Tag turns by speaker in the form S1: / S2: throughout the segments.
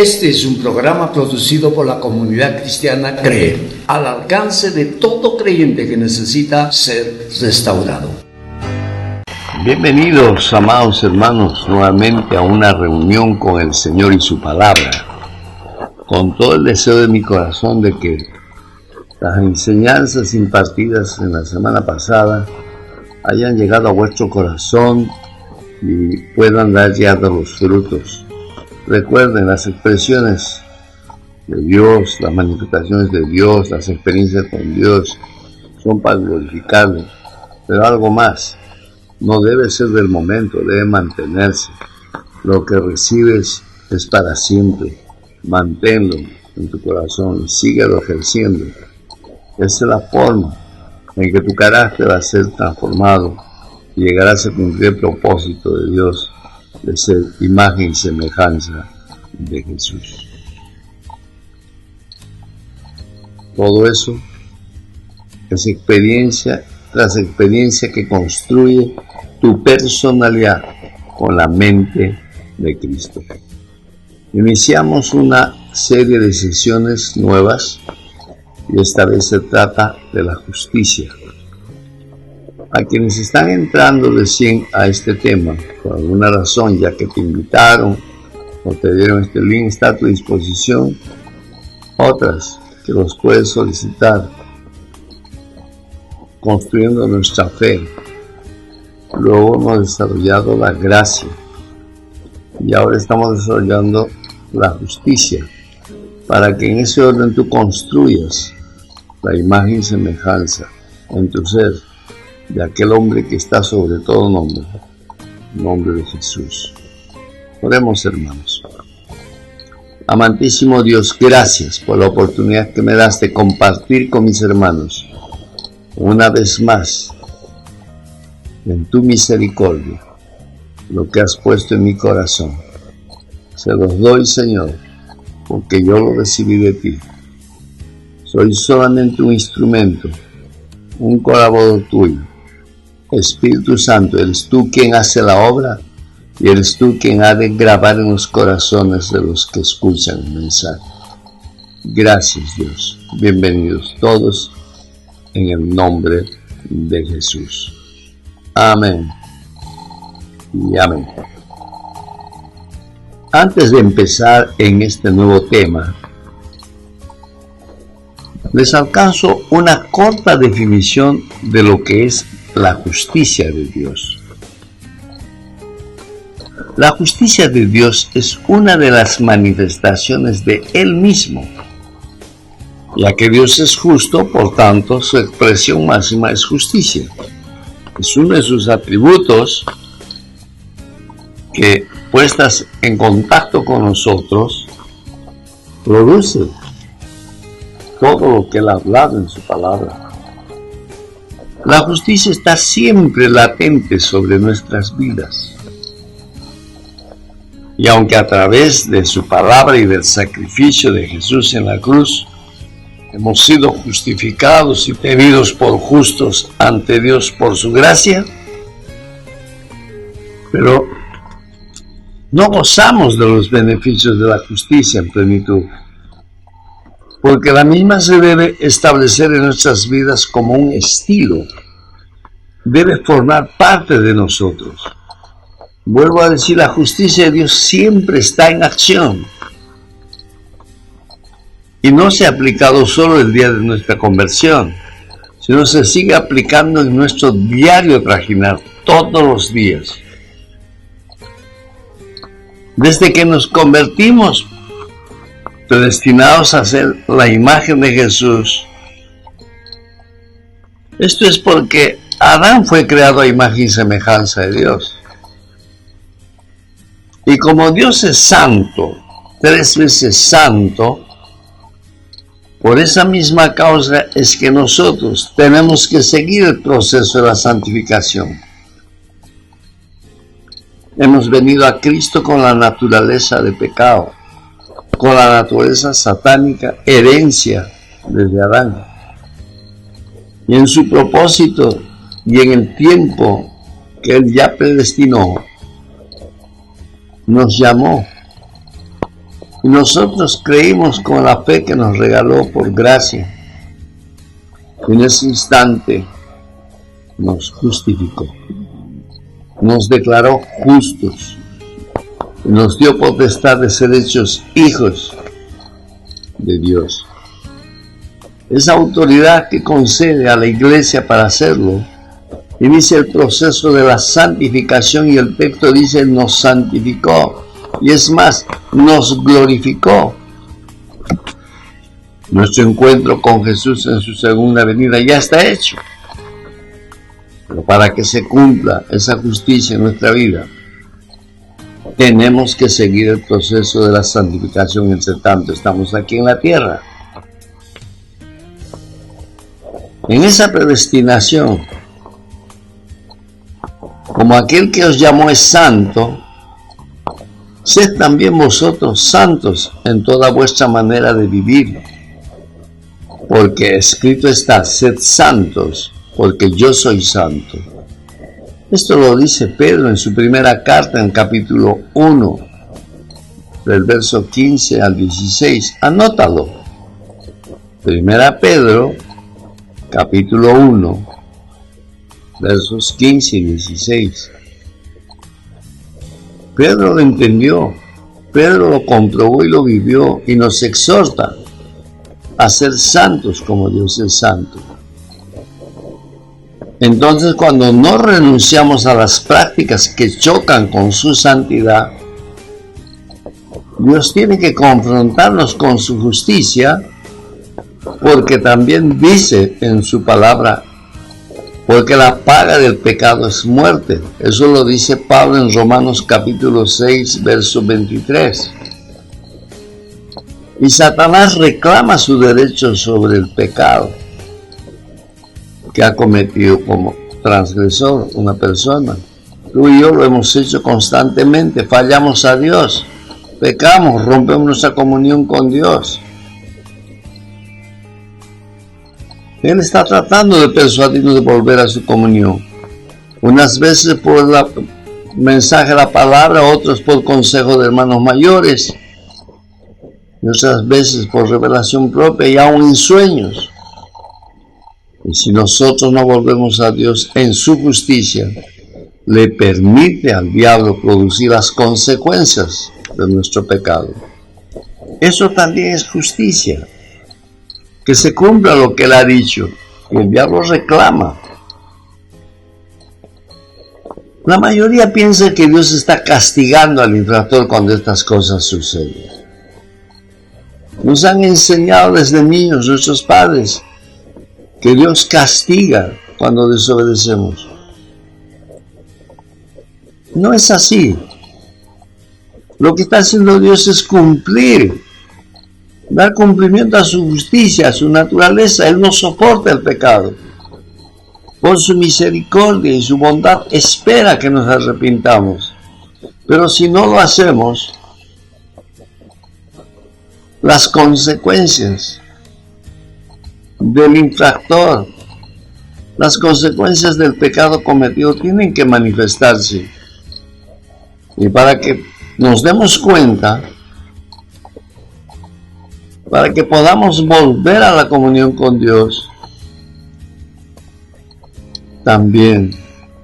S1: Este es un programa producido por la comunidad cristiana CREE, al alcance de todo creyente que necesita ser restaurado.
S2: Bienvenidos, amados hermanos, nuevamente a una reunión con el Señor y su palabra, con todo el deseo de mi corazón de que las enseñanzas impartidas en la semana pasada hayan llegado a vuestro corazón y puedan dar ya de los frutos. Recuerden, las expresiones de Dios, las manifestaciones de Dios, las experiencias con Dios son para glorificarlo, pero algo más, no debe ser del momento, debe mantenerse. Lo que recibes es para siempre, manténlo en tu corazón y síguelo ejerciendo. Esa es la forma en que tu carácter va a ser transformado y llegarás a cumplir el propósito de Dios de ser imagen y semejanza de Jesús. Todo eso es experiencia tras experiencia que construye tu personalidad con la mente de Cristo. Iniciamos una serie de sesiones nuevas y esta vez se trata de la justicia. A quienes están entrando recién a este tema, por alguna razón, ya que te invitaron o te dieron este link, está a tu disposición. Otras que los puedes solicitar, construyendo nuestra fe. Luego hemos desarrollado la gracia y ahora estamos desarrollando la justicia, para que en ese orden tú construyas la imagen y semejanza en tu ser de aquel hombre que está sobre todo nombre, el nombre de Jesús. Oremos, hermanos. Amantísimo Dios, gracias por la oportunidad que me das de compartir con mis hermanos una vez más en tu misericordia lo que has puesto en mi corazón. Se los doy, Señor, porque yo lo recibí de ti. Soy solamente un instrumento, un colaborador tuyo. Espíritu Santo, eres tú quien hace la obra y eres tú quien ha de grabar en los corazones de los que escuchan el mensaje. Gracias, Dios. Bienvenidos todos en el nombre de Jesús. Amén y amén. Antes de empezar en este nuevo tema, les alcanzo una corta definición de lo que es la justicia de Dios. La justicia de Dios es una de las manifestaciones de Él mismo. Ya que Dios es justo, por tanto, su expresión máxima es justicia. Es uno de sus atributos que, puestas en contacto con nosotros, produce todo lo que Él ha hablado en su palabra. La justicia está siempre latente sobre nuestras vidas. Y aunque a través de su palabra y del sacrificio de Jesús en la cruz, hemos sido justificados y tenidos por justos ante Dios por su gracia, pero no gozamos de los beneficios de la justicia en plenitud, porque la misma se debe establecer en nuestras vidas como un estilo, debe formar parte de nosotros. Vuelvo a decir, la justicia de Dios siempre está en acción y no se ha aplicado solo el día de nuestra conversión, sino se sigue aplicando en nuestro diario trajinar todos los días. Desde que nos convertimos, predestinados a ser la imagen de Jesús. Esto es porque Adán fue creado a imagen y semejanza de Dios. Y como Dios es santo, 3 veces santo, por esa misma causa es que nosotros tenemos que seguir el proceso de la santificación. Hemos venido a Cristo con la naturaleza de pecado, con la naturaleza satánica, herencia desde Adán. Y en su propósito y en el tiempo que Él ya predestinó, nos llamó Y nosotros creímos con la fe que nos regaló por gracia. En ese instante nos justificó, nos declaró justos, y nos dio potestad de ser hechos hijos de Dios. Esa autoridad que concede a la iglesia para hacerlo, inicia el proceso de la santificación, y el texto dice nos santificó, y es más, nos glorificó. Nuestro encuentro con Jesús en su segunda venida ya está hecho. Pero para que se cumpla esa justicia en nuestra vida, tenemos que seguir el proceso de la santificación entre tanto estamos aquí en la tierra. En esa predestinación, como aquel que os llamó es santo, sed también vosotros santos en toda vuestra manera de vivir. Porque escrito está, sed santos, porque yo soy santo. Esto lo dice Pedro en su primera carta, en capítulo 1, del verso 15 al 16. Anótalo. Primera Pedro, capítulo 1, versos 15 y 16. Pedro lo entendió, Pedro lo comprobó y lo vivió, y nos exhorta a ser santos como Dios es santo. Entonces, cuando no renunciamos a las prácticas que chocan con su santidad, Dios tiene que confrontarnos con su justicia, porque también dice en su palabra, porque la paga del pecado es muerte. Eso lo dice Pablo en Romanos capítulo 6, verso 23. Y Satanás reclama su derecho sobre el pecado que ha cometido como transgresor una persona. Tú y yo lo hemos hecho constantemente, fallamos a Dios, pecamos, rompemos nuestra comunión con Dios. Él está tratando de persuadirnos de volver a su comunión. Unas veces por el mensaje de la palabra, otras por consejo de hermanos mayores, y otras veces por revelación propia y aún en sueños. Y si nosotros no volvemos a Dios en su justicia, le permite al diablo producir las consecuencias de nuestro pecado. Eso también es justicia. Que se cumpla lo que él ha dicho. Y el diablo reclama. La mayoría piensa que Dios está castigando al infractor cuando estas cosas suceden. Nos han enseñado desde niños nuestros padres que Dios castiga cuando desobedecemos. No es así. Lo que está haciendo Dios es cumplir, dar cumplimiento a su justicia, a su naturaleza. Él no soporta el pecado. Por su misericordia y su bondad espera que nos arrepintamos. Pero si no lo hacemos, las consecuencias del infractor, las consecuencias del pecado cometido tienen que manifestarse. Y para que nos demos cuenta, para que podamos volver a la comunión con Dios, también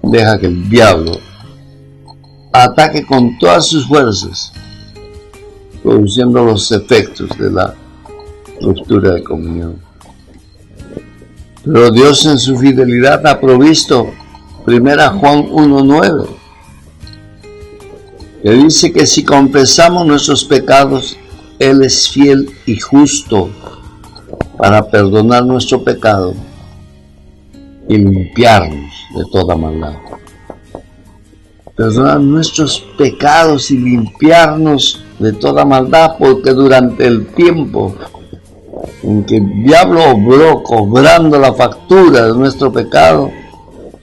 S2: deja que el diablo ataque con todas sus fuerzas, produciendo los efectos de la ruptura de comunión. Pero Dios en su fidelidad ha provisto 1 Juan 1:9, que dice que si confesamos nuestros pecados, Él es fiel y justo para perdonar nuestro pecado y limpiarnos de toda maldad. Perdonar nuestros pecados y limpiarnos de toda maldad, porque durante el tiempo en que el diablo obró cobrando la factura de nuestro pecado,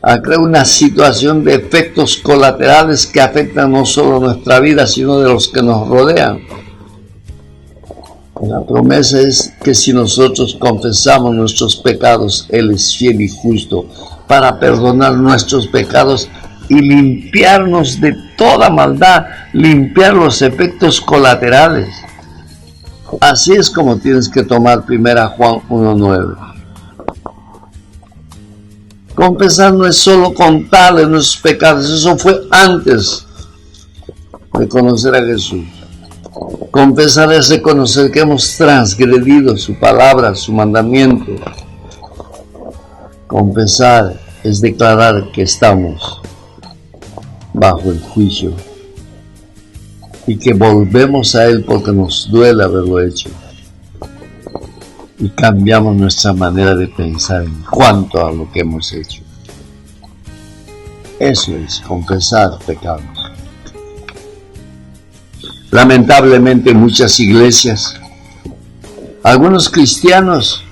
S2: ha creado una situación de efectos colaterales que afectan no solo nuestra vida, sino de los que nos rodean. La promesa es que si nosotros confesamos nuestros pecados, Él es fiel y justo para perdonar nuestros pecados y limpiarnos de toda maldad, limpiar los efectos colaterales. Así es como tienes que tomar 1 Juan 1:9. Confesar no es solo contarle nuestros pecados, eso fue antes de conocer a Jesús. Confesar es reconocer que hemos transgredido su palabra, su mandamiento. Confesar es declarar que estamos bajo el juicio y que volvemos a Él porque nos duele haberlo hecho y cambiamos nuestra manera de pensar en cuanto a lo que hemos hecho. Eso es confesar pecados. Lamentablemente en muchas iglesias, algunos cristianos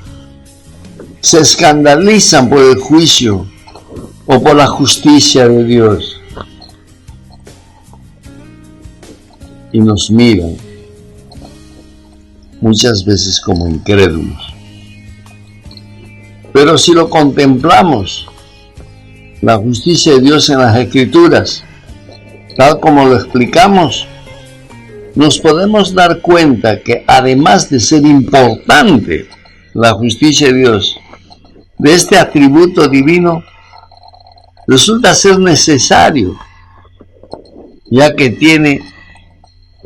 S2: se escandalizan por el juicio o por la justicia de Dios y nos miran muchas veces como incrédulos. Pero si lo contemplamos, la justicia de Dios en las Escrituras, tal como lo explicamos, nos podemos dar cuenta que además de ser importante la justicia de Dios, de este atributo divino, resulta ser necesario, ya que tiene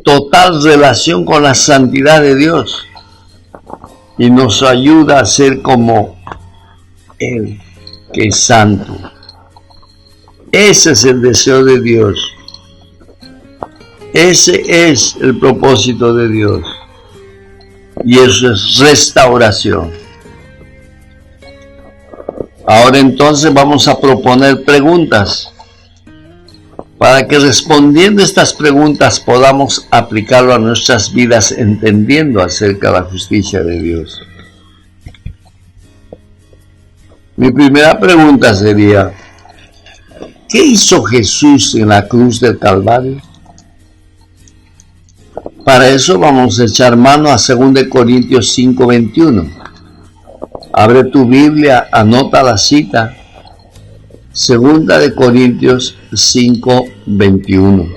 S2: total relación con la santidad de Dios y nos ayuda a ser como Él, que es santo. Ese es el deseo de Dios. Ese es el propósito de Dios. Y eso es restauración. Ahora entonces vamos a proponer preguntas para que respondiendo estas preguntas podamos aplicarlo a nuestras vidas entendiendo acerca de la justicia de Dios. Mi primera pregunta sería, ¿qué hizo Jesús en la cruz del Calvario? Para eso vamos a echar mano a 2 Corintios 5:21. Abre tu Biblia, anota la cita. 2 Corintios 5:21.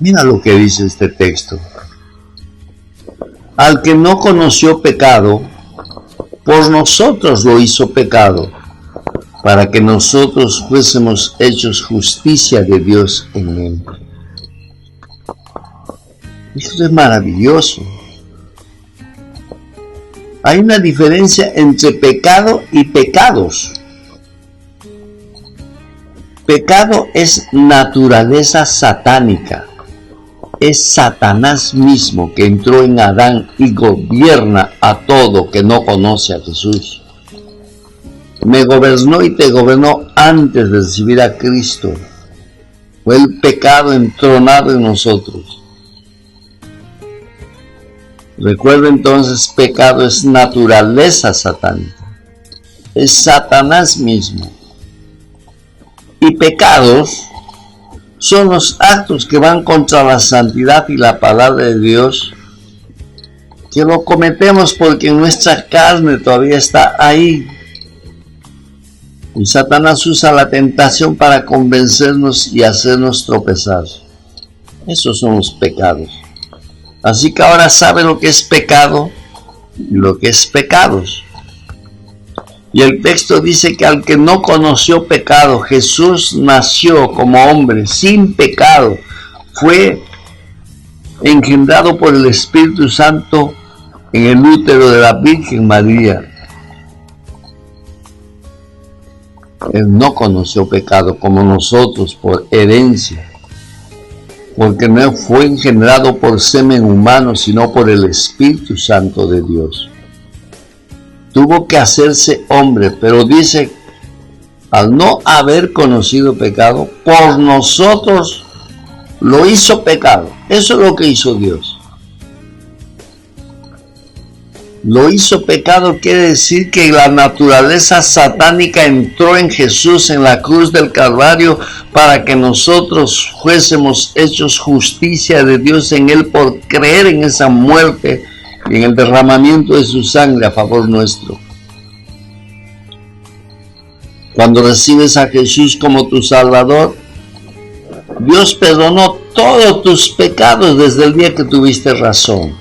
S2: Mira lo que dice este texto. Al que no conoció pecado, por nosotros lo hizo pecado, para que nosotros fuésemos hechos justicia de Dios en él. Esto es maravilloso. Hay una diferencia entre pecado y pecados. Pecado es naturaleza satánica. Es Satanás mismo que entró en Adán y gobierna a todo que no conoce a Jesús. Me gobernó y te gobernó antes de recibir a Cristo. Fue el pecado entronado en nosotros. Recuerda entonces, pecado es naturaleza satánica. Es Satanás mismo. Y pecados son los actos que van contra la santidad y la palabra de Dios, que lo cometemos porque nuestra carne todavía está ahí. Y Satanás usa la tentación para convencernos y hacernos tropezar. Esos son los pecados. Así que ahora sabe lo que es pecado y lo que es pecados. Y el texto dice que al que no conoció pecado, Jesús nació como hombre sin pecado. Fue engendrado por el Espíritu Santo en el útero de la Virgen María. Él no conoció pecado como nosotros por herencia, porque no fue engendrado por semen humano, sino por el Espíritu Santo de Dios. Tuvo que hacerse hombre, pero dice, al no haber conocido pecado, por nosotros lo hizo pecado. Eso es lo que hizo Dios. Lo hizo pecado quiere decir que la naturaleza satánica entró en Jesús en la cruz del Calvario para que nosotros fuésemos hechos justicia de Dios en Él por creer en esa muerte y en el derramamiento de su sangre a favor nuestro. Cuando recibes a Jesús como tu Salvador, Dios perdonó todos tus pecados desde el día que tuviste razón.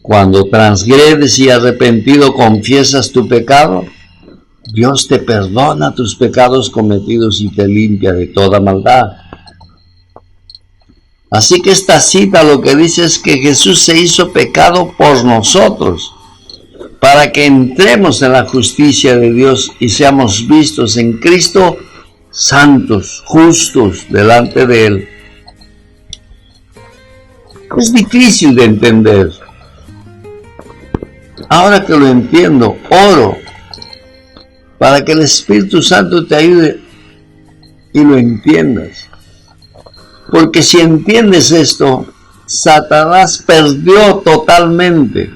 S2: Cuando transgredes y arrepentido confiesas tu pecado, Dios te perdona tus pecados cometidos y te limpia de toda maldad. Así que esta cita lo que dice es que Jesús se hizo pecado por nosotros, para que entremos en la justicia de Dios y seamos vistos en Cristo santos, justos delante de Él. Es difícil de entender. Ahora que lo entiendo, oro para que el Espíritu Santo te ayude y lo entiendas. Porque si entiendes esto, Satanás perdió totalmente.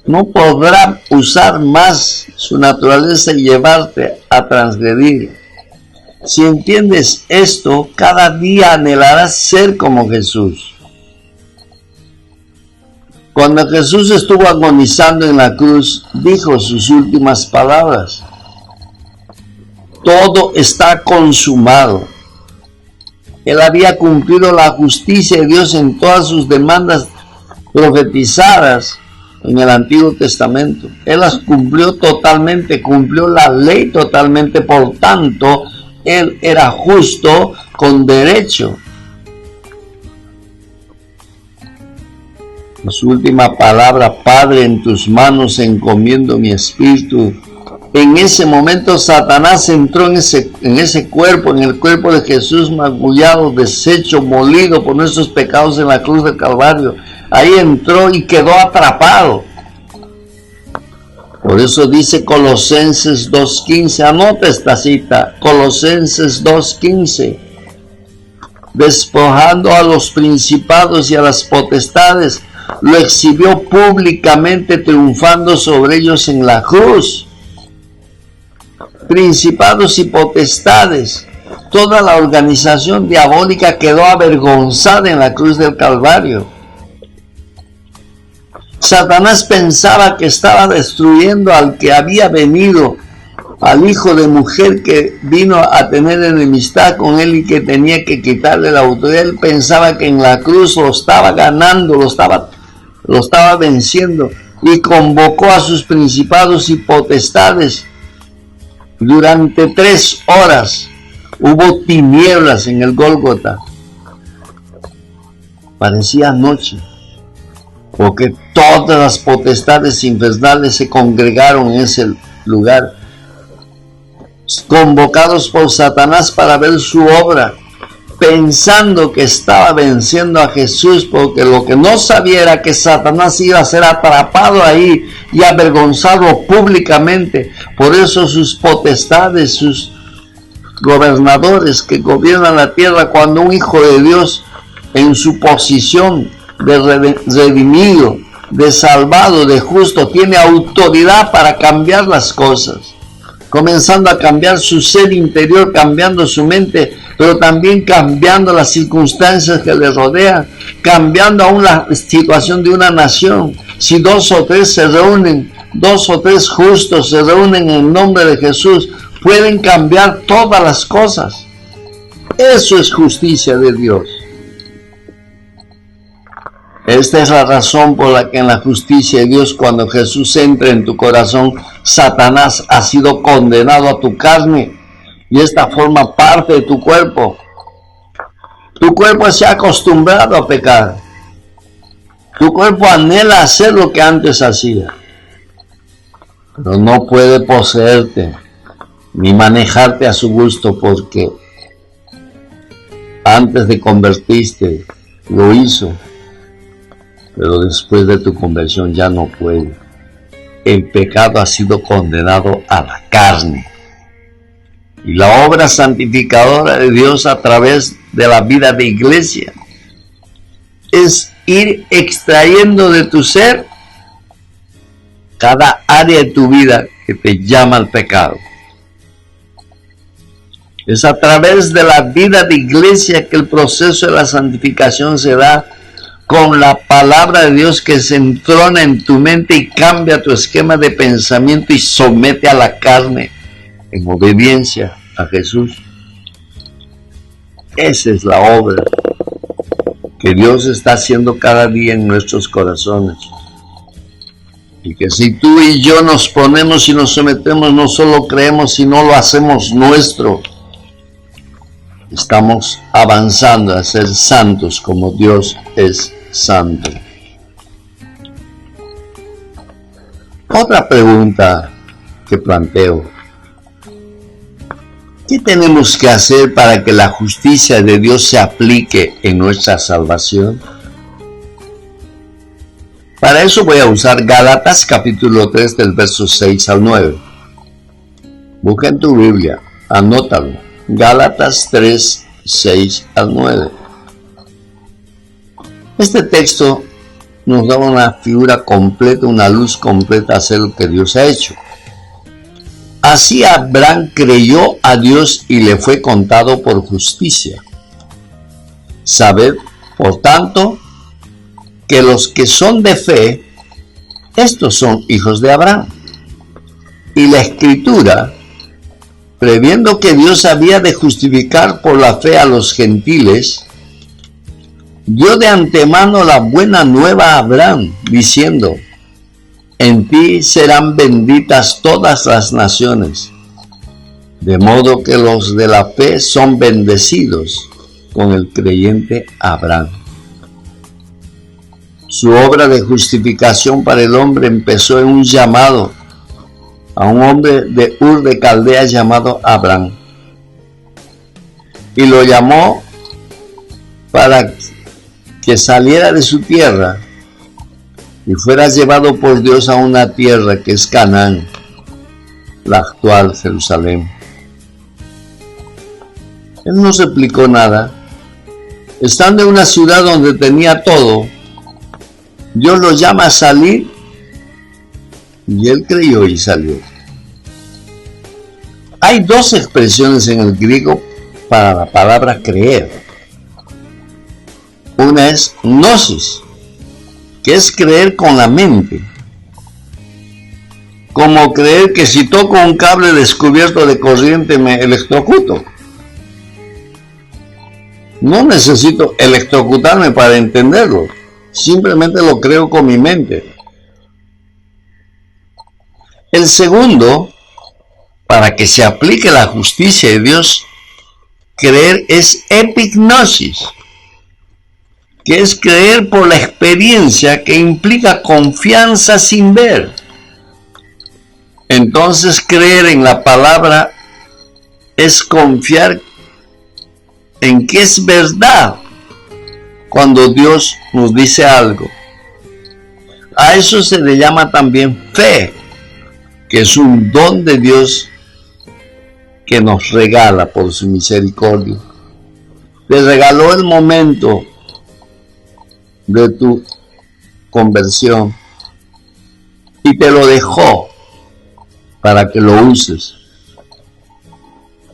S2: No podrá usar más su naturaleza y llevarte a transgredir. Si entiendes esto, cada día anhelarás ser como Jesús. Cuando Jesús estuvo agonizando en la cruz, dijo sus últimas palabras: todo está consumado. Él había cumplido la justicia de Dios en todas sus demandas profetizadas en el Antiguo Testamento. Él las cumplió totalmente, cumplió la ley totalmente, por tanto, Él era justo con derecho. Su última palabra: Padre, en tus manos encomiendo mi espíritu. En ese momento Satanás entró en ese cuerpo, en el cuerpo de Jesús, magullado, deshecho, molido por nuestros pecados en la cruz del Calvario. Ahí entró y quedó atrapado. Por eso dice Colosenses 2:15, anota esta cita, Colosenses 2:15, despojando a los principados y a las potestades, lo exhibió públicamente, triunfando sobre ellos en la cruz. Principados y potestades, toda la organización diabólica quedó avergonzada en la cruz del Calvario. Satanás pensaba que estaba destruyendo al que había venido, al hijo de mujer que vino a tener enemistad con él y que tenía que quitarle la autoridad. Él pensaba que en la cruz lo estaba ganando, lo estaba venciendo, y convocó a sus principados y potestades. Durante 3 horas hubo tinieblas en el Gólgota. Parecía noche, porque todas las potestades infernales se congregaron en ese lugar, convocados por Satanás para ver su obra, pensando que estaba venciendo a Jesús, porque lo que no sabía era que Satanás iba a ser atrapado ahí y avergonzado públicamente. Por eso sus potestades, sus gobernadores que gobiernan la tierra, cuando un hijo de Dios en su posición de redimido, de salvado, de justo, tiene autoridad para cambiar las cosas, comenzando a cambiar su ser interior, cambiando su mente, pero también cambiando las circunstancias que le rodean, cambiando aún la situación de una nación. Si 2 o 3 se reúnen, 2 o 3 justos se reúnen en el nombre de Jesús, pueden cambiar todas las cosas. Eso es justicia de Dios. Esta es la razón por la que en la justicia de Dios, cuando Jesús entra en tu corazón, Satanás ha sido condenado a tu carne, y esta forma parte de tu cuerpo. Tu cuerpo se ha acostumbrado a pecar. Tu cuerpo anhela hacer lo que antes hacía, pero no puede poseerte ni manejarte a su gusto, porque antes de convertirte lo hizo, pero después de tu conversión ya no puede. El pecado ha sido condenado a la carne. Y la obra santificadora de Dios a través de la vida de iglesia es ir extrayendo de tu ser cada área de tu vida que te llama al pecado. Es a través de la vida de iglesia que el proceso de la santificación se da, con la palabra de Dios que se entrona en tu mente y cambia tu esquema de pensamiento y somete a la carne en obediencia a Jesús. Esa es la obra que Dios está haciendo cada día en nuestros corazones. Y que si tú y yo nos ponemos y nos sometemos, no solo creemos, sino lo hacemos nuestro, estamos avanzando a ser santos como Dios es santo. Otra pregunta que planteo: ¿qué tenemos que hacer para que la justicia de Dios se aplique en nuestra salvación? Para eso voy a usar Gálatas capítulo 3 del verso 6 al 9. Busca en tu Biblia, anótalo. Gálatas 3, 6 al 9. Este texto nos da una figura completa, una luz completa hacia lo que Dios ha hecho. Así Abraham creyó a Dios y le fue contado por justicia. Sabed, por tanto, que los que son de fe, estos son hijos de Abraham. Y la Escritura, previendo que Dios había de justificar por la fe a los gentiles, dio de antemano la buena nueva a Abraham, diciendo: en ti serán benditas todas las naciones, de modo que los de la fe son bendecidos con el creyente Abraham. Su obra de justificación para el hombre empezó en un llamado a un hombre de Ur de Caldea llamado Abraham, y lo llamó para que saliera de su tierra y fuera llevado por Dios a una tierra que es Canaán, la actual Jerusalén. Él no se explicó nada. Estando en una ciudad donde tenía todo, Dios lo llama a salir y él creyó y salió. Hay dos expresiones en el griego para la palabra creer. Una es gnosis, que es creer con la mente. Como creer que si toco un cable descubierto de corriente me electrocuto. No necesito electrocutarme para entenderlo. Simplemente lo creo con mi mente. El segundo, para que se aplique la justicia de Dios, creer es epignosis, que es creer por la experiencia, que implica confianza sin ver. Entonces, creer en la palabra es confiar en que es verdad cuando Dios nos dice algo. A eso se le llama también fe, que es un don de Dios que nos regala por su misericordia. Te regaló el momento de tu conversión y te lo dejó para que lo uses.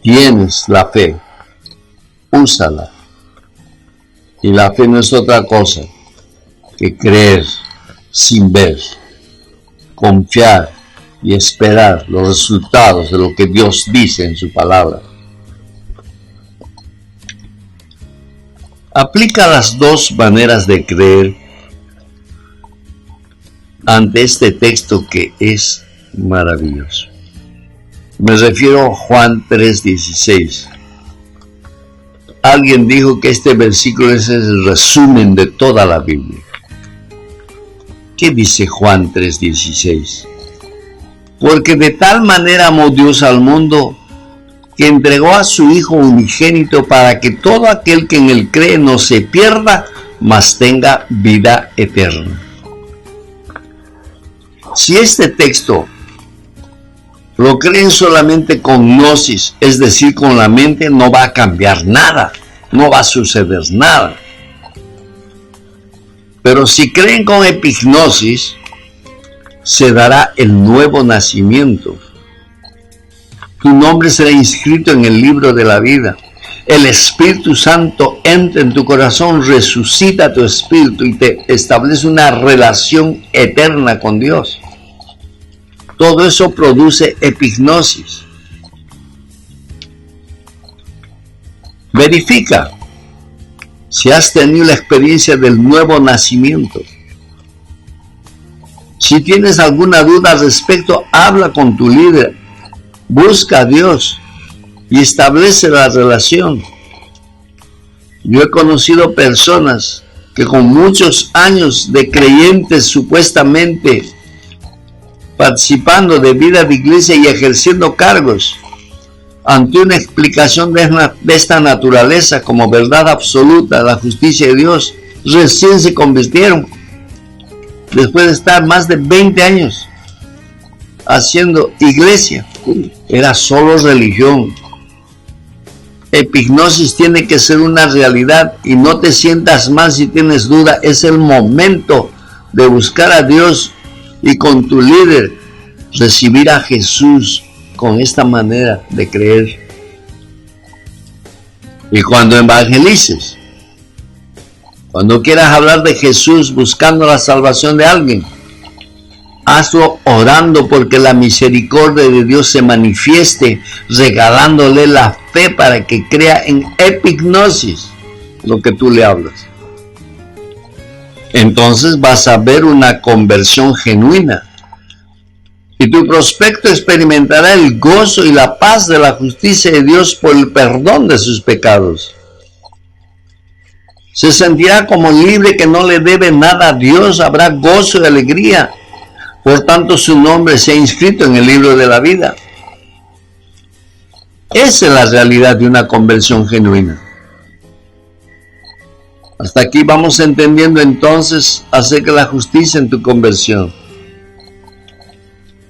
S2: Tienes la fe, úsala. Y la fe no es otra cosa que creer sin ver, confiar y esperar los resultados de lo que Dios dice en su palabra. Aplica las dos maneras de creer ante este texto que es maravilloso. Me refiero a Juan 3:16. Alguien dijo que este versículo es el resumen de toda la Biblia. ¿Qué dice Juan 3:16? Porque de tal manera amó Dios al mundo, que entregó a su Hijo unigénito para que todo aquel que en él cree no se pierda, mas tenga vida eterna. Si este texto lo creen solamente con gnosis, es decir, con la mente, no va a cambiar nada, no va a suceder nada. Pero si creen con epignosis, se dará el nuevo nacimiento. Tu nombre será inscrito en el libro de la vida. El Espíritu Santo entra en tu corazón, resucita tu espíritu y te establece una relación eterna con Dios. Todo eso produce epignosis. Verifica si has tenido la experiencia del nuevo nacimiento. Si tienes alguna duda al respecto, habla con tu líder, busca a Dios y establece la relación. Yo he conocido personas que con muchos años de creyentes supuestamente participando de vida de iglesia y ejerciendo cargos, ante una explicación de esta naturaleza como verdad absoluta, la justicia de Dios, recién se convirtieron, después de estar más de 20 años haciendo iglesia. Era solo religión. Epignosis tiene que ser una realidad y no te sientas mal si tienes duda. Es el momento de buscar a Dios y con tu líder recibir a Jesús con esta manera de creer. Y cuando evangelices, cuando quieras hablar de Jesús buscando la salvación de alguien, hazlo orando porque la misericordia de Dios se manifieste, regalándole la fe para que crea en epignosis lo que tú le hablas. Entonces vas a ver una conversión genuina. Y tu prospecto experimentará el gozo y la paz de la justicia de Dios por el perdón de sus pecados. Se sentirá como libre que no le debe nada a Dios, habrá gozo y alegría. Por tanto, su nombre se ha inscrito en el libro de la vida. Esa es la realidad de una conversión genuina. Hasta aquí vamos entendiendo entonces acerca de la justicia en tu conversión.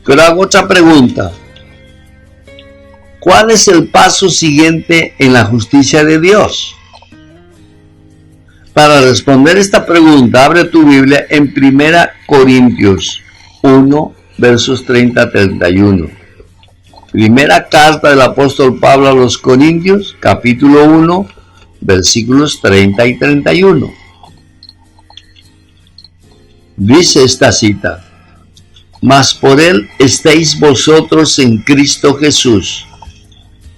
S2: Pero hago otra pregunta. ¿Cuál es el paso siguiente en la justicia de Dios? Para responder esta pregunta, abre tu Biblia en 1 Corintios 1, versos 30 a 31. Primera carta del apóstol Pablo a los Corintios, capítulo 1, versículos 30 y 31. Dice esta cita: mas por él estáis vosotros en Cristo Jesús,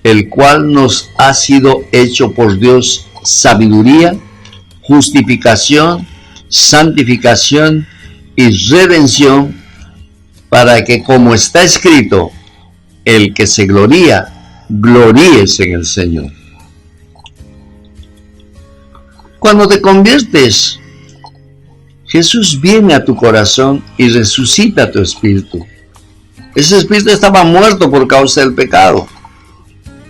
S2: el cual nos ha sido hecho por Dios sabiduría, justificación, santificación y redención, para que, como está escrito, el que se gloría, gloríese en el Señor. Cuando te conviertes, Jesús viene a tu corazón y resucita tu espíritu. Ese espíritu estaba muerto por causa del pecado.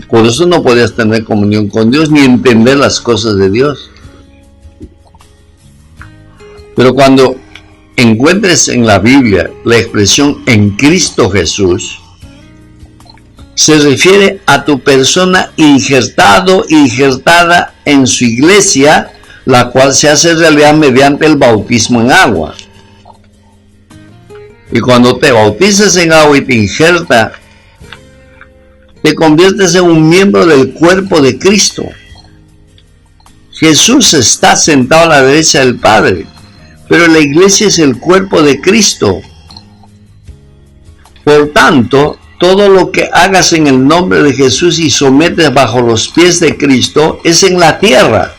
S2: Por eso no podías tener comunión con Dios ni entender las cosas de Dios. Pero cuando encuentres en la Biblia la expresión en Cristo Jesús, se refiere a tu persona injertada en su iglesia, la cual se hace realidad mediante el bautismo en agua. Y cuando te bautizas en agua y te injerta, te conviertes en un miembro del cuerpo de Cristo. Jesús está sentado a la derecha del Padre, pero la iglesia es el cuerpo de Cristo. Por tanto, todo lo que hagas en el nombre de Jesús y sometes bajo los pies de Cristo es en la tierra.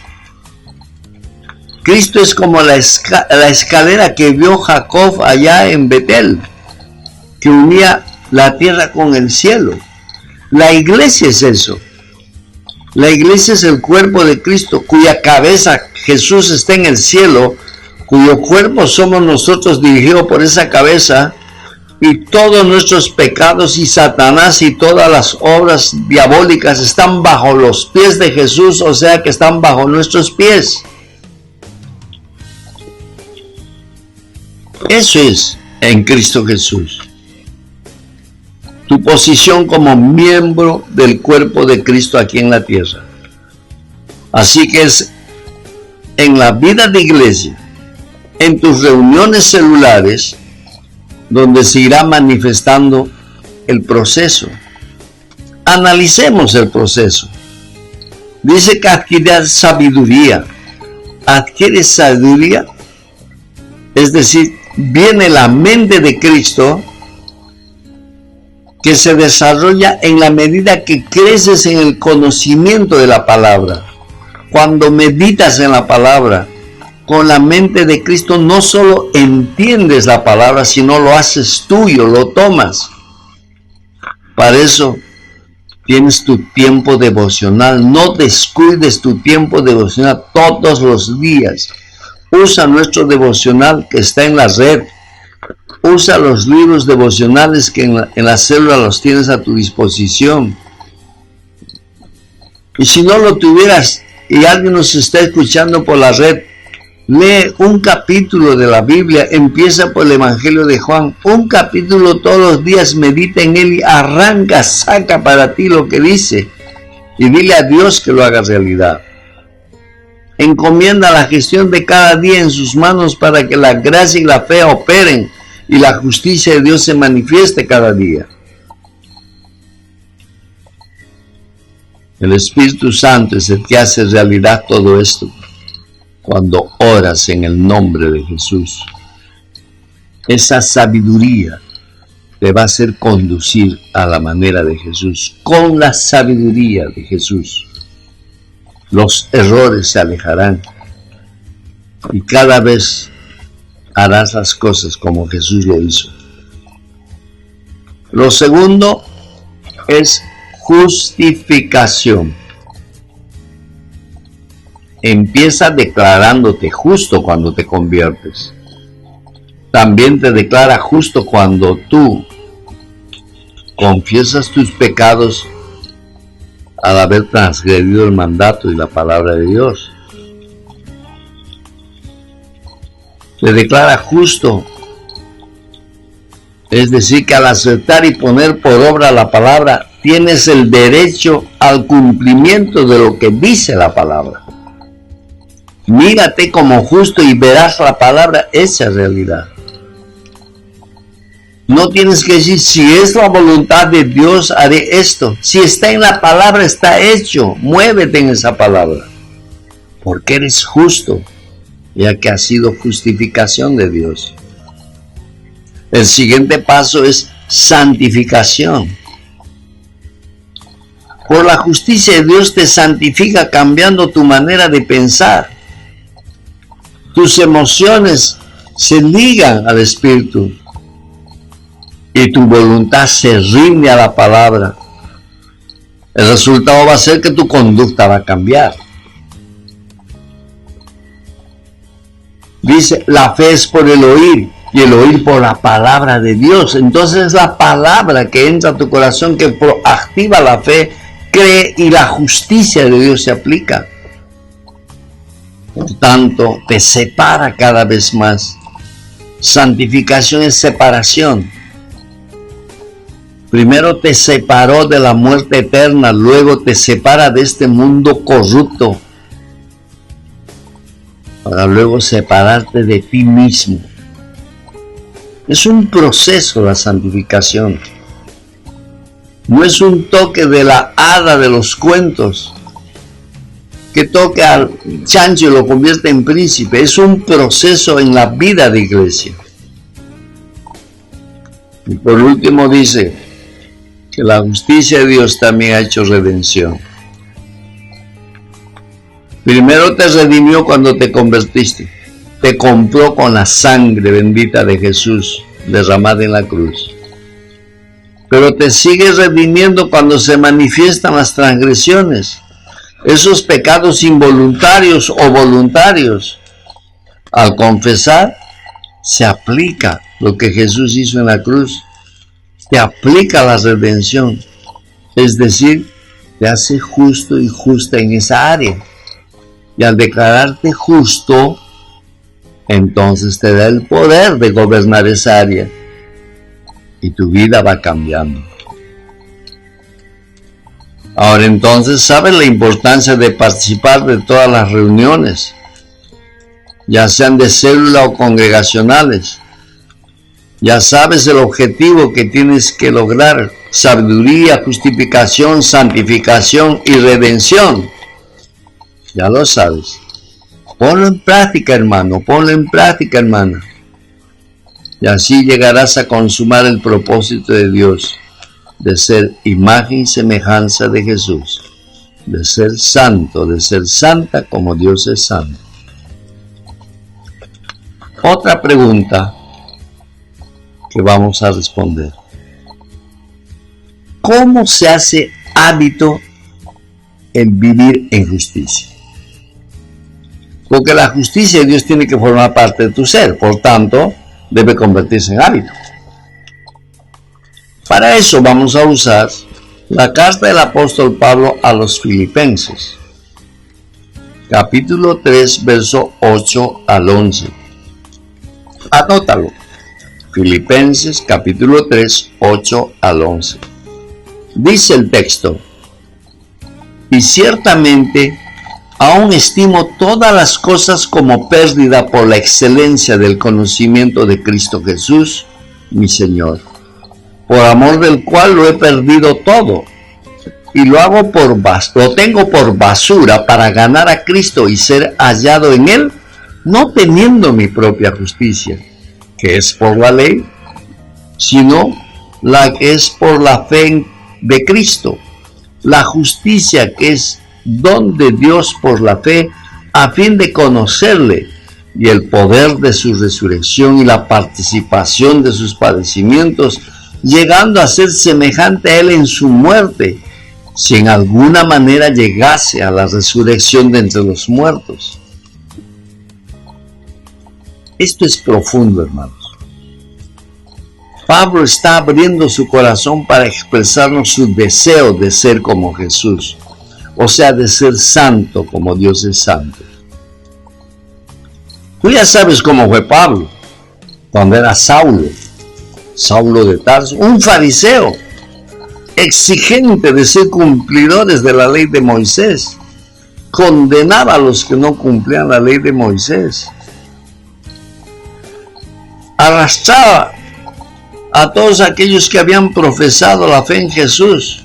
S2: Cristo es como la escalera que vio Jacob allá en Betel, que unía la tierra con el cielo. La iglesia es eso. La iglesia es el cuerpo de Cristo, cuya cabeza Jesús está en el cielo, cuyo cuerpo somos nosotros dirigidos por esa cabeza, y todos nuestros pecados y Satanás y todas las obras diabólicas están bajo los pies de Jesús, o sea que están bajo nuestros pies. Eso es en Cristo Jesús. Tu posición como miembro del cuerpo de Cristo aquí en la tierra. Así que es en la vida de iglesia, en tus reuniones celulares, donde se irá manifestando el proceso. Analicemos el proceso. Dice que adquieres sabiduría. Adquieres sabiduría, es decir, viene la mente de Cristo que se desarrolla en la medida que creces en el conocimiento de la palabra. Cuando meditas en la palabra, con la mente de Cristo, no solo entiendes la palabra, sino lo haces tuyo, lo tomas. Para eso tienes tu tiempo devocional. No descuides tu tiempo devocional todos los días. Usa nuestro devocional que está en la red. Usa los libros devocionales que en la célula los tienes a tu disposición. Y si no lo tuvieras y alguien nos está escuchando por la red, lee un capítulo de la Biblia. Empieza por el Evangelio de Juan. Un capítulo todos los días, medita en él y arranca, saca para ti lo que dice. Y dile a Dios que lo haga realidad. Encomienda la gestión de cada día en sus manos para que la gracia y la fe operen y la justicia de Dios se manifieste cada día. El Espíritu Santo es el que hace realidad todo esto cuando oras en el nombre de Jesús. Esa sabiduría te va a hacer conducir a la manera de Jesús. Con la sabiduría de Jesús, los errores se alejarán y cada vez harás las cosas como Jesús lo hizo. Lo segundo es justificación. Empieza declarándote justo cuando te conviertes. También te declara justo cuando tú confiesas tus pecados al haber transgredido el mandato y la palabra de Dios. Te declara justo, es decir, que al aceptar y poner por obra la palabra, tienes el derecho al cumplimiento de lo que dice la palabra. Mírate como justo y verás la palabra hecha realidad. No tienes que decir, si es la voluntad de Dios, haré esto. Si está en la palabra, está hecho. Muévete en esa palabra. Porque eres justo, ya que ha sido justificación de Dios. El siguiente paso es santificación. Por la justicia de Dios te santifica cambiando tu manera de pensar. Tus emociones se ligan al Espíritu y tu voluntad se rinde a la palabra. El resultado va a ser que tu conducta va a cambiar. Dice, la fe es por el oír y el oír por la palabra de Dios. Entonces es la palabra que entra a tu corazón, que activa la fe, cree y la justicia de Dios se aplica. Por tanto, te separa cada vez más. Santificación es separación. Primero te separó de la muerte eterna, luego te separa de este mundo corrupto, para luego separarte de ti mismo. Es un proceso la santificación. No es un toque de la hada de los cuentos, que toca al chancho y lo convierte en príncipe. Es un proceso en la vida de iglesia. Y por último dice que la justicia de Dios también ha hecho redención. Primero te redimió cuando te convertiste. Te compró con la sangre bendita de Jesús derramada en la cruz. Pero te sigue redimiendo cuando se manifiestan las transgresiones, esos pecados involuntarios o voluntarios. Al confesar, se aplica lo que Jesús hizo en la cruz. Se aplica la redención. Es decir, te hace justo y justa en esa área. Y al declararte justo, entonces te da el poder de gobernar esa área. Y tu vida va cambiando. Ahora entonces sabes la importancia de participar de todas las reuniones, ya sean de célula o congregacionales. Ya sabes el objetivo que tienes que lograr: sabiduría, justificación, santificación y redención. Ya lo sabes. Ponlo en práctica, hermano, ponlo en práctica, hermana. Y así llegarás a consumar el propósito de Dios. de ser imagen y semejanza de Jesús, de ser santo, de ser santa como Dios es santo. Otra pregunta que vamos a responder: ¿cómo se hace hábito en vivir en justicia? Porque la justicia de Dios tiene que formar parte de tu ser, por tanto, debe convertirse en hábito. Para eso vamos a usar la carta del apóstol Pablo a los Filipenses, capítulo 3, verso 8 al 11. Anótalo. Filipenses, capítulo 3, 8 al 11. Dice el texto: y ciertamente aún estimo todas las cosas como pérdida por la excelencia del conocimiento de Cristo Jesús, mi Señor, por amor del cual lo he perdido todo, y lo tengo por basura para ganar a Cristo y ser hallado en Él, no teniendo mi propia justicia, que es por la ley, sino la que es por la fe de Cristo, la justicia que es don de Dios por la fe, a fin de conocerle y el poder de su resurrección y la participación de sus padecimientos, llegando a ser semejante a él en su muerte, si en alguna manera llegase a la resurrección de entre los muertos. Esto es profundo, hermanos. Pablo está abriendo su corazón para expresarnos su deseo de ser como Jesús, o sea, de ser santo como Dios es santo. Tú ya sabes cómo fue Pablo, cuando era Saulo de Tarso, un fariseo, exigente de ser cumplidores de la ley de Moisés, condenaba a los que no cumplían la ley de Moisés, arrastraba a todos aquellos que habían profesado la fe en Jesús,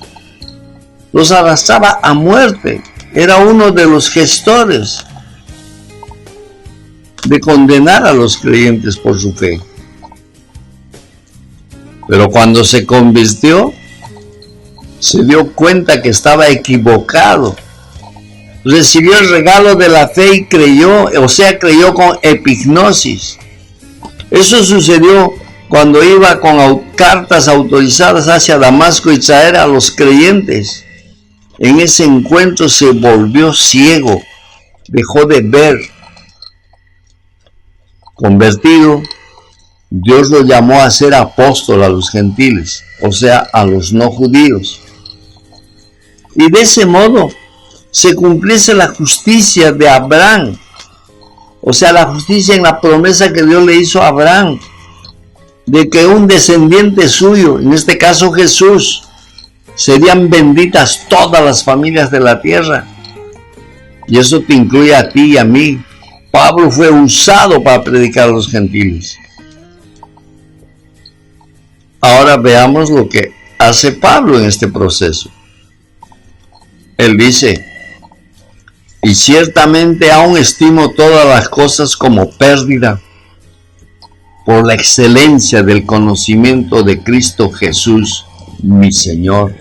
S2: los arrastraba a muerte. Era uno de los gestores de condenar a los creyentes por su fe. Pero cuando se convirtió, se dio cuenta que estaba equivocado. Recibió el regalo de la fe y creyó, creyó con epignosis. Eso sucedió cuando iba con cartas autorizadas hacia Damasco y traer a los creyentes. En ese encuentro se volvió ciego, dejó de ver. Convertido, Dios lo llamó a ser apóstol a los gentiles, o sea, a los no judíos. Y de ese modo se cumpliese la justicia de Abraham, o sea, la justicia en la promesa que Dios le hizo a Abraham, de que un descendiente suyo, en este caso Jesús, serían benditas todas las familias de la tierra. Y eso te incluye a ti y a mí. Pablo fue usado para predicar a los gentiles. Ahora veamos lo que hace Pablo en este proceso. Él dice: y ciertamente aún estimo todas las cosas como pérdida por la excelencia del conocimiento de Cristo Jesús, mi Señor.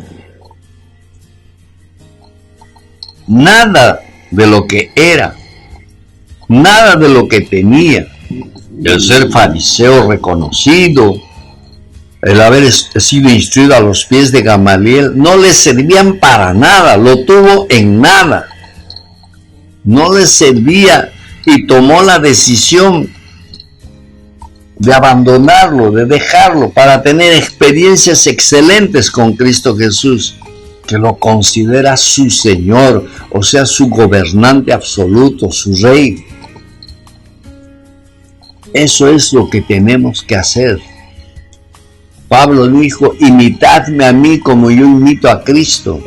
S2: Nada de lo que era, nada de lo que tenía, el ser fariseo reconocido, el haber sido instruido a los pies de Gamaliel, no le servían para nada, lo tuvo en nada. No le servía y tomó la decisión de abandonarlo, de dejarlo, para tener experiencias excelentes con Cristo Jesús, que lo considera su Señor, o sea, su gobernante absoluto, su Rey. Eso es lo que tenemos que hacer. Pablo dijo: imitadme a mí como yo imito a Cristo.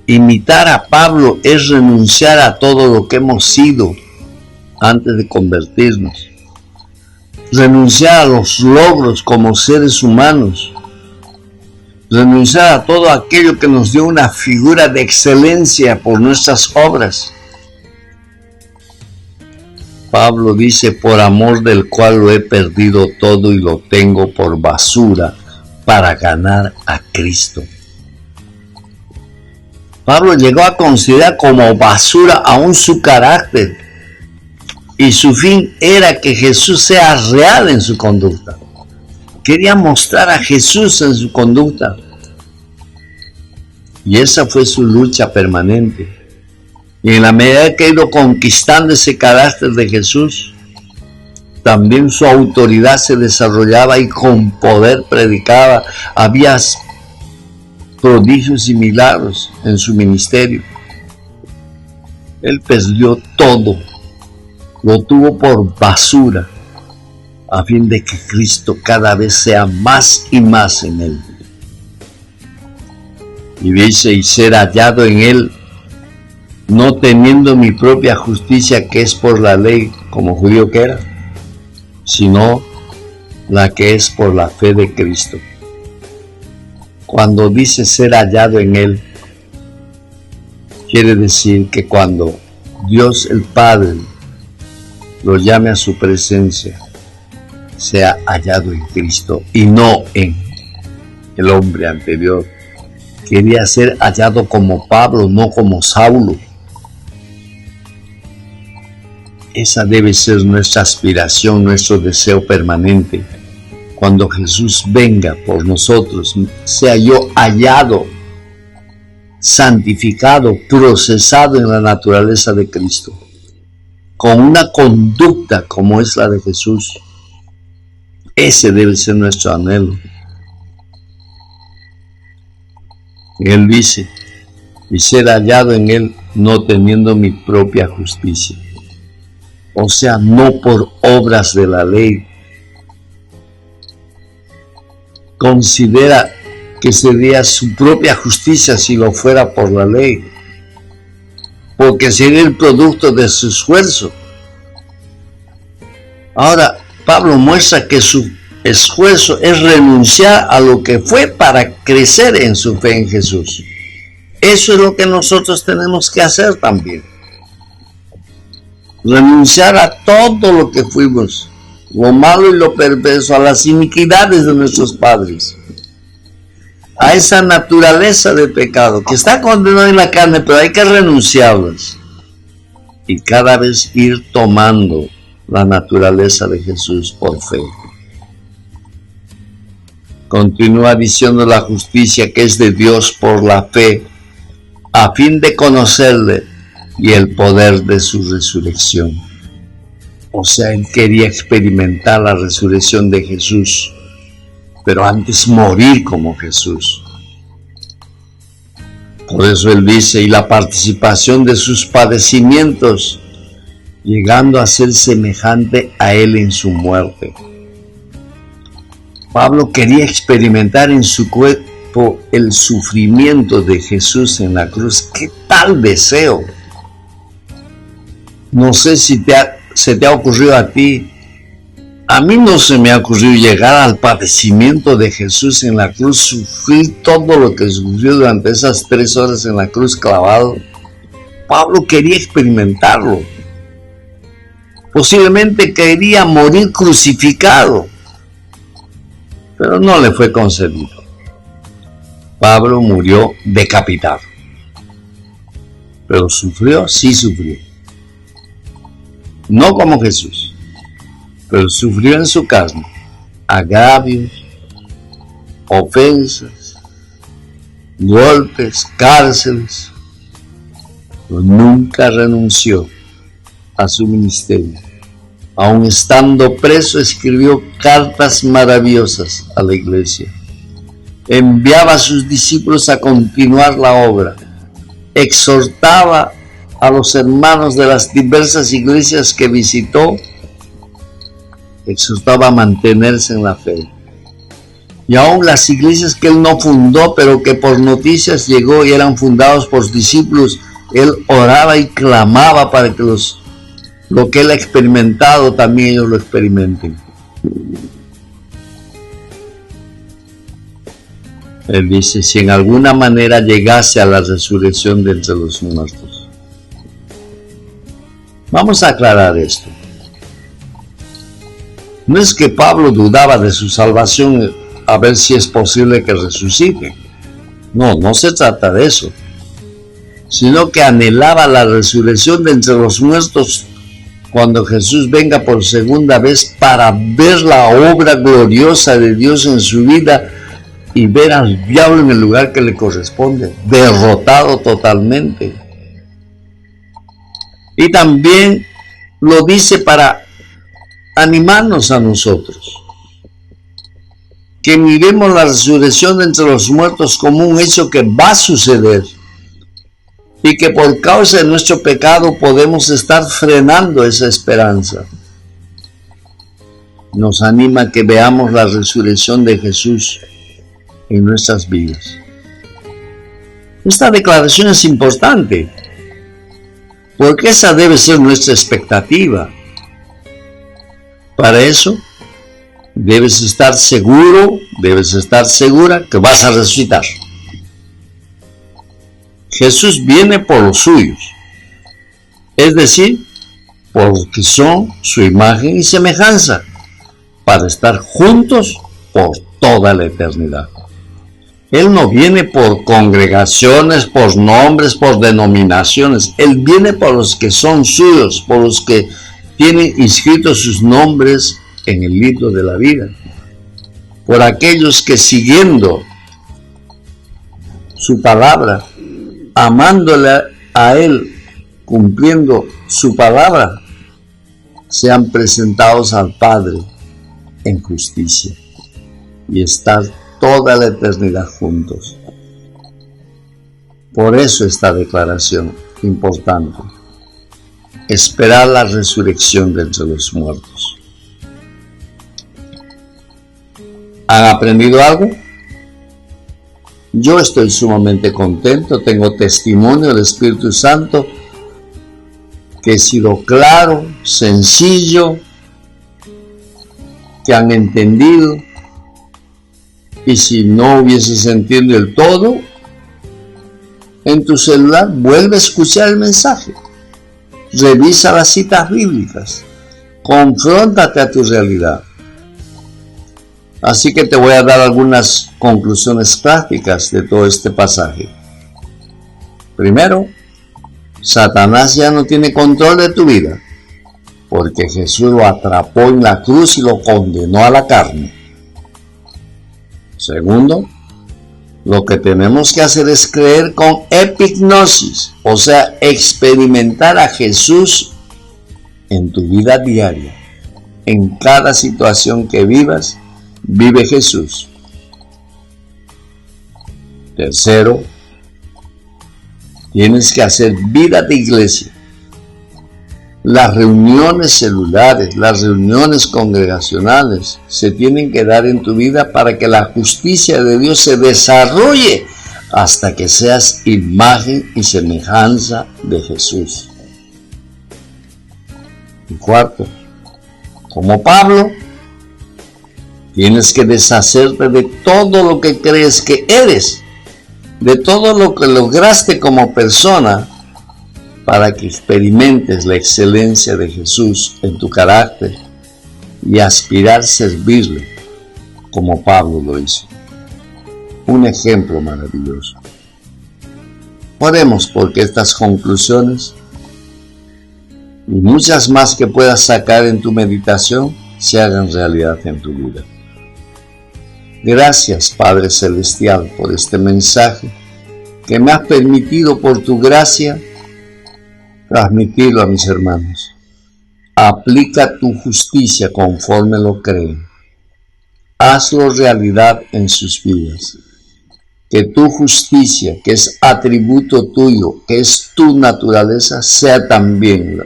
S2: Imitar a Pablo es renunciar a todo lo que hemos sido antes de convertirnos. Renunciar a los logros como seres humanos. Renunciar a todo aquello que nos dio una figura de excelencia por nuestras obras. Pablo dice: por amor del cual lo he perdido todo y lo tengo por basura, para ganar a Cristo. Pablo llegó a considerar como basura aún su carácter, y su fin era que Jesús sea real en su conducta. Quería mostrar a Jesús en su conducta. Y esa fue su lucha permanente. Y en la medida que ha ido conquistando ese carácter de Jesús, también su autoridad se desarrollaba y con poder predicaba. Había prodigios y milagros en su ministerio. Él perdió todo, lo tuvo por basura, a fin de que Cristo cada vez sea más y más en él. Y dice, y ser hallado en él, no teniendo mi propia justicia que es por la ley, como judío que era, sino la que es por la fe de Cristo. Cuando dice ser hallado en él, quiere decir que cuando Dios el Padre lo llame a su presencia, sea hallado en Cristo y no en el hombre anterior. Quería ser hallado como Pablo, no como Saulo. Esa debe ser nuestra aspiración, nuestro deseo permanente. Cuando Jesús venga por nosotros, sea yo hallado, santificado, procesado en la naturaleza de Cristo, con una conducta como es la de Jesús. Ese debe ser nuestro anhelo. Él dice, y ser hallado en él, no teniendo mi propia justicia. O sea, no por obras de la ley. Considera que sería su propia justicia si lo fuera por la ley, porque sería el producto de su esfuerzo. Ahora, Pablo muestra que su esfuerzo es renunciar a lo que fue para crecer en su fe en Jesús. Eso es lo que nosotros tenemos que hacer también. Renunciar a todo lo que fuimos, lo malo y lo perverso, a las iniquidades de nuestros padres, a esa naturaleza de pecado que está condenada en la carne, pero hay que renunciarlas y cada vez ir tomando la naturaleza de Jesús por fe. Continúa diciendo la justicia que es de Dios por la fe, a fin de conocerle y el poder de su resurrección. O sea, él quería experimentar la resurrección de Jesús, pero antes morir como Jesús. Por eso él dice, y la participación de sus padecimientos, llegando a ser semejante a él en su muerte. Pablo quería experimentar en su cuerpo el sufrimiento de Jesús en la cruz. ¡Qué tal deseo! No sé si se te ha ocurrido a ti. A mí no se me ha ocurrido llegar al padecimiento de Jesús en la cruz, sufrir todo lo que sufrió durante esas 3 horas en la cruz clavado. Pablo quería experimentarlo. Posiblemente quería morir crucificado, pero no le fue concedido. Pablo murió decapitado, pero sufrió, sí sufrió. No como Jesús, pero sufrió en su carne agravios, ofensas, golpes, cárceles, pero nunca renunció a su ministerio. Aun estando preso, escribió cartas maravillosas a la iglesia. Enviaba a sus discípulos a continuar la obra. Exhortaba a los hermanos de las diversas iglesias que visitó, exhortaba a mantenerse en la fe. Y aún las iglesias que él no fundó, pero que por noticias llegó y eran fundados por discípulos, él oraba y clamaba para que lo que él ha experimentado también ellos lo experimenten. Él dice, si en alguna manera llegase a la resurrección de entre los muertos. Vamos a aclarar esto. No es que Pablo dudaba de su salvación a ver si es posible que resuciten. No, no se trata de eso, sino que anhelaba la resurrección de entre los muertos cuando Jesús venga por segunda vez para ver la obra gloriosa de Dios en su vida y ver al diablo en el lugar que le corresponde, derrotado totalmente. Y también lo dice para animarnos a nosotros, que miremos la resurrección de entre los muertos como un hecho que va a suceder y que por causa de nuestro pecado podemos estar frenando esa esperanza. Nos anima a que veamos la resurrección de Jesús en nuestras vidas. Esta declaración es importante, porque esa debe ser nuestra expectativa. Para eso, debes estar seguro, debes estar segura que vas a resucitar. Jesús viene por los suyos, es decir, por los que son su imagen y semejanza, para estar juntos por toda la eternidad. Él no viene por congregaciones, por nombres, por denominaciones. Él viene por los que son suyos, por los que tienen inscritos sus nombres en el libro de la vida. Por aquellos que siguiendo su palabra, amándole a Él, cumpliendo su palabra, sean presentados al Padre en justicia y estar toda la eternidad juntos. Por eso esta declaración importante: esperar la resurrección de entre los muertos. ¿Han aprendido algo? Yo estoy sumamente contento, tengo testimonio del Espíritu Santo que he sido claro, sencillo, que han entendido. Y si no hubieses entendido el todo, en tu celular vuelve a escuchar el mensaje, revisa las citas bíblicas, confróntate a tu realidad. Así que te voy a dar algunas conclusiones prácticas de todo este pasaje. Primero, Satanás ya no tiene control de tu vida, porque Jesús lo atrapó en la cruz y lo condenó a la carne. Segundo, lo que tenemos que hacer es creer con epignosis, o sea, experimentar a Jesús en tu vida diaria. En cada situación que vivas, vive Jesús. Tercero, tienes que hacer vida de iglesia. Las reuniones celulares, las reuniones congregacionales se tienen que dar en tu vida para que la justicia de Dios se desarrolle hasta que seas imagen y semejanza de Jesús. Y cuarto, como Pablo, tienes que deshacerte de todo lo que crees que eres, de todo lo que lograste como persona, para que experimentes la excelencia de Jesús en tu carácter y aspirar a servirle como Pablo lo hizo. Un ejemplo maravilloso. Oremos porque estas conclusiones y muchas más que puedas sacar en tu meditación se hagan realidad en tu vida. Gracias, Padre Celestial, por este mensaje que me has permitido por tu gracia transmitirlo a mis hermanos. Aplica tu justicia conforme lo creen. Hazlo realidad en sus vidas. Que tu justicia, que es atributo tuyo, que es tu naturaleza, sea también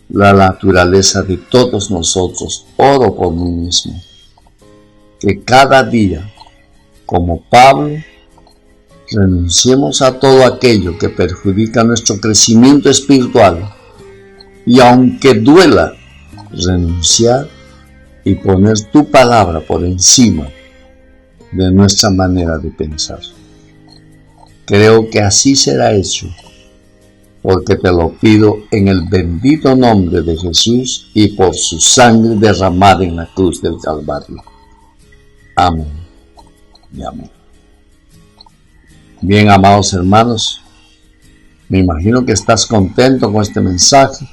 S2: la naturaleza de todos nosotros. Oro por mí mismo. Que cada día, como Pablo, renunciemos a todo aquello que perjudica nuestro crecimiento espiritual y, aunque duela, renunciar y poner tu palabra por encima de nuestra manera de pensar. Creo que así será hecho, porque te lo pido en el bendito nombre de Jesús y por su sangre derramada en la cruz del Calvario. Amén. y amor. Bien, amados hermanos, me imagino que estás contento con este mensaje.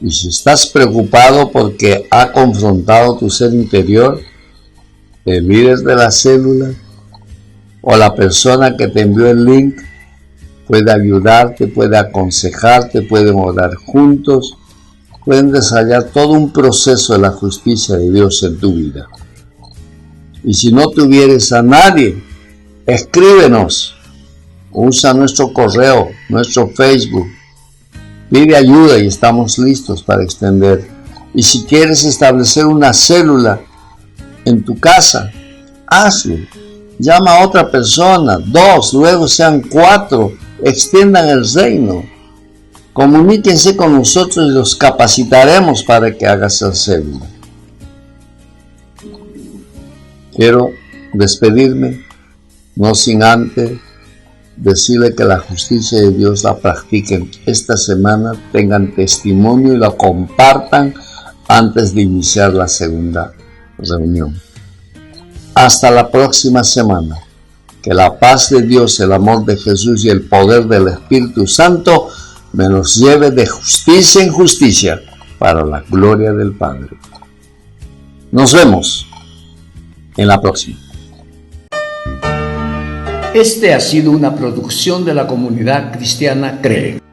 S2: Y si estás preocupado porque ha confrontado tu ser interior, el líder de la célula o la persona que te envió el link puede ayudarte, puede aconsejarte, pueden orar juntos, pueden desarrollar todo un proceso de la justicia de Dios en tu vida. Y si no tuvieres a nadie, escríbenos, usa nuestro correo, nuestro Facebook, pide ayuda y estamos listos para extender. Y si quieres establecer una célula en tu casa, hazlo. Llama a otra persona, 2, luego sean 4, extiendan el reino. Comuníquense con nosotros y los capacitaremos para que hagas la célula. Quiero despedirme, no sin antes decirle que la justicia de Dios la practiquen esta semana, tengan testimonio y la compartan antes de iniciar la segunda reunión. Hasta la próxima semana. Que la paz de Dios, el amor de Jesús y el poder del Espíritu Santo me los lleve de justicia en justicia para la gloria del Padre. Nos vemos en la próxima.
S1: Este ha sido una producción de la comunidad cristiana CREE.